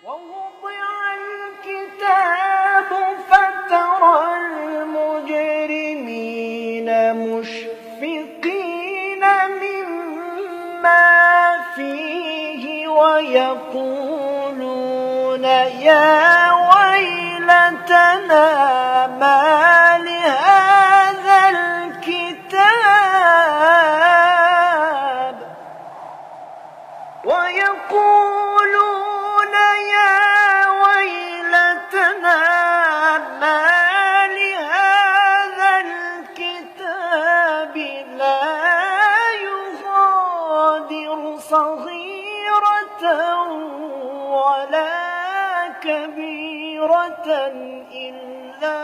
ووضع الكتاب فترى المجرمين مشفقين مما فيه ويقولون يا ويلتنا ما لهذا الكتاب ويقولون يا ويلتنا ما لهذا الكتاب لا يغادر صغيرة ولا كبيرة إلا